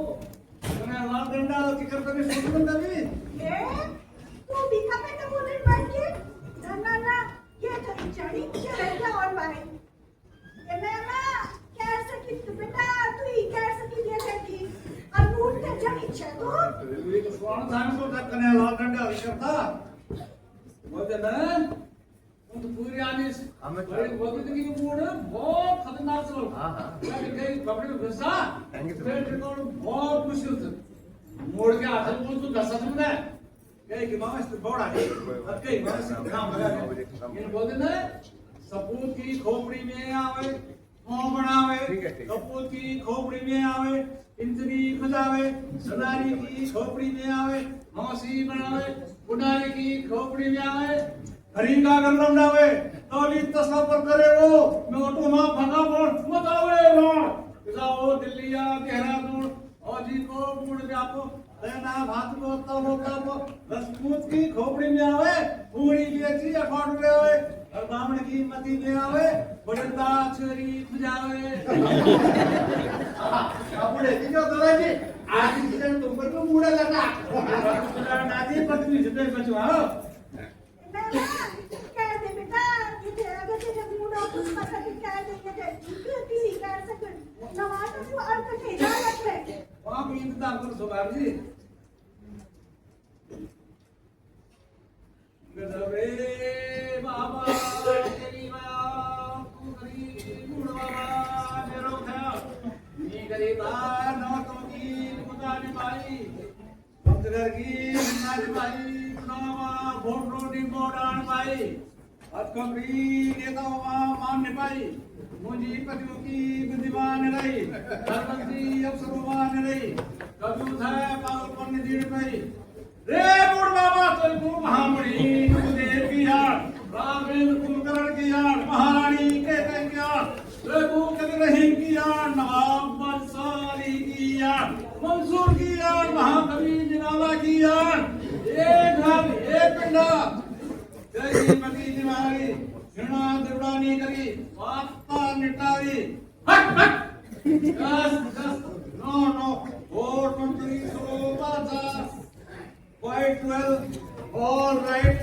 मैंने लाल डंडा की करते में सोच बंदा भी ये तू दिखा पे तो बोले बैठ के ना ना ये तो चढ़ी चढ़ और भाई ये मैं कैसे कि तू बेटा तू ही कैसे कि ये करती और मूड के चढ़ी चढ़ो ये तो स्वान थान को तक कने लाल डंडा करता बोलते ना तो पूरी आने हमें बोलते थे कि मूड बहुत खतरनाक से लोग हां हां कहीं कपड़े में घुसा फिर रिकॉर्ड बहुत मुश्किल से मोड़ के हाथ में बोल तो दसा समझ है कहीं कि मामा इस बड़ा है अब कहीं मामा से काम लगा ये बोलते ना सपूत की खोपड़ी में आवे मुंह बनावे सपूत की खोपड़ी में आवे इंद्री खुदावे सदारी की खोपड़ी में आवे मौसी बनावे बुढ़ारी की खोपड़ी में आवे हरी का गंगम डावे ताली तस्वर करे वो मैं ऑटो ना भगा बोल बतावे ना जाओ दिल्ली या देहरादून और जी को मुड़ जापो ना भात को तो का को रसपूत की खोपड़ी में आवे पूरी बेची अखौट ले आवे और बामण की मती ले आवे बड़ंदा छरी बजावे आपने जो दवा जी आज की तुम पर को मुड़ा लगा नादी पत्नी से बचवाओ कह दे बेटा कि अगर तेरे मूड ऑफ मत कह दे कि टीवी कर सके नवा तो और कठे ना रखे आप इंतजार करो सुभाष जी गदरे बाबा तेरी मां तू करी मूड बाबा मेरो ख्याल नी गरीबा न तो की खुदा ने पाई पंचगर की नाच पाई नामा भोटो नी मोडान पाई अतकबरी नेताओं मान ने पाई मुझी पतियों की बुद्धिमान रही सरपंची अफसरों रही कभी था पागलपन ने दीड़ पाई रे बूढ़ बाबा तो तू महामणि देव की यार रामेंद्र कुलकर्ण की यार महारानी के यार रे तू कभी रहीम की यार नवाब बंसाली की यार मंसूर की यार महाकवि जिनाला की यार एक घर एक पिंडा तेरी मती दिवारी घृणा दुर्वानी करी वार्ता निटारी हट हट दस no no 423 so baza quite well all right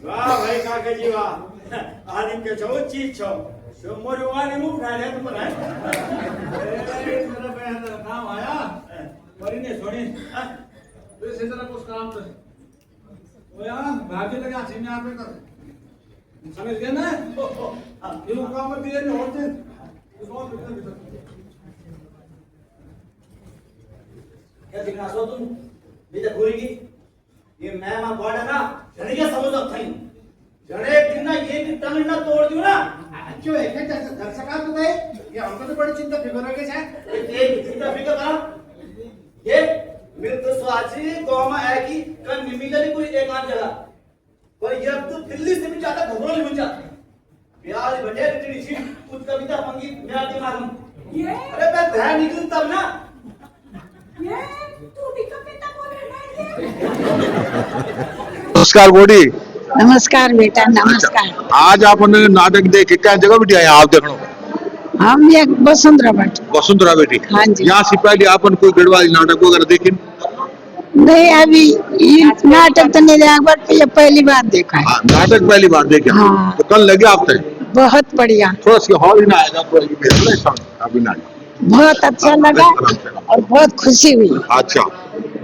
वाह भाई काका जी वाह आदिम के छो चीज छो जो मोर वाली मुंह उठा ले तुम ना मेरा बहन काम आया पर इन्हें छोड़ी तो इसे जरा कुछ काम कर वो यार भाग्य लगा सीने आप पे कर समझ गए ना ये लोग काम दिए नहीं होते इसको भीतर क्या दिखा सो तुम भीतर पूरी की ये मैं मां बॉड है ना जड़े के समझ अब थई जड़े दिन ना ये भी तमिल ना तोड़ दियो ना क्यों है क्या घर सका तू गए ये हमको तो बड़ी चिंता फिक्र है क्या ये चिंता फिकर करा ये मृत्यु स्वाची कौमा है कि कल निमिलनी कोई एक आध जगह पर ये अब तो दिल्ली से भी ज्यादा घबराने बन जाता प्याज बटे इतनी सी कुछ कविता मंगी मेरा दिमाग में ये अरे मैं ध्यान निकल तब ना ये तू भी कविता बोल रहा है नमस्कार गोडी नमस्कार बेटा नमस्कार। आज अपन नाटक देख क्या जगह बिटिया है आप देखो हम ये वसुंधरा भट्ट वसुंधरा बेटी हाँ जी। यहाँ से पहले अपन कोई गढ़वाली नाटक वगैरह देखे नहीं अभी ये नाटक तो नहीं देखा बट ये पहली बार देखा है। नाटक पहली बार देखे हाँ। तो कल लगे आप तक बहुत बढ़िया थोड़ा सा हॉल ही ना आएगा थोड़ा अभी ना बहुत अच्छा लगा और बहुत खुशी हुई। अच्छा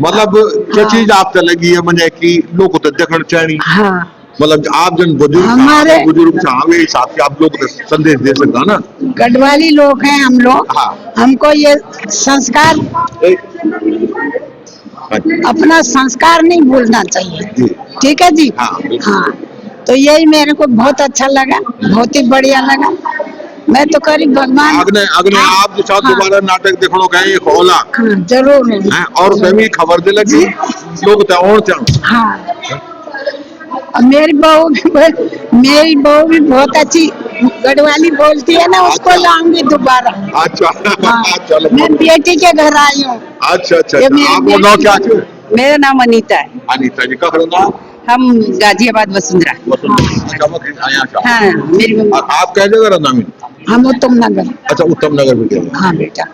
मतलब क्या चीज आप तक लगी है मजे की लोग तो देखना चाहिए हाँ मतलब आप जन बुजुर्ग आवे हिसाब से आप लोग को संदेश दे सकता ना गढ़वाली लोग हैं हम लोग। हाँ। हमको ये संस्कार अपना संस्कार नहीं भूलना चाहिए। ठीक है जी हाँ तो यही मेरे को बहुत अच्छा लगा बहुत ही बढ़िया लगा। मैं तो करीब भगवान अगले अगले आप जो साथ दोबारा नाटक देखने गए एक होला हाँ, जरूर और सभी खबर दे लगी लोग तो और हाँ मेरी बहू भी बहुत अच्छी गढ़वाली बोलती है ना उसको लाऊंगी दोबारा। अच्छा हाँ, चलो मैं बेटी के घर आई हूँ। अच्छा अच्छा आप वो नाम क्या है मेरा नाम अनीता है। अनीता जी का नाम हम गाजियाबाद वसुंधरा। हाँ मेरी आप कह जगह नाम हम उत्तम नगर। अच्छा उत्तम नगर में हाँ बेटा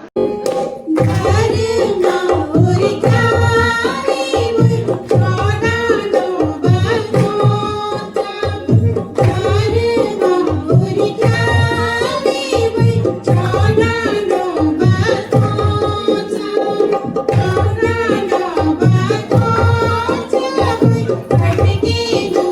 Thank you.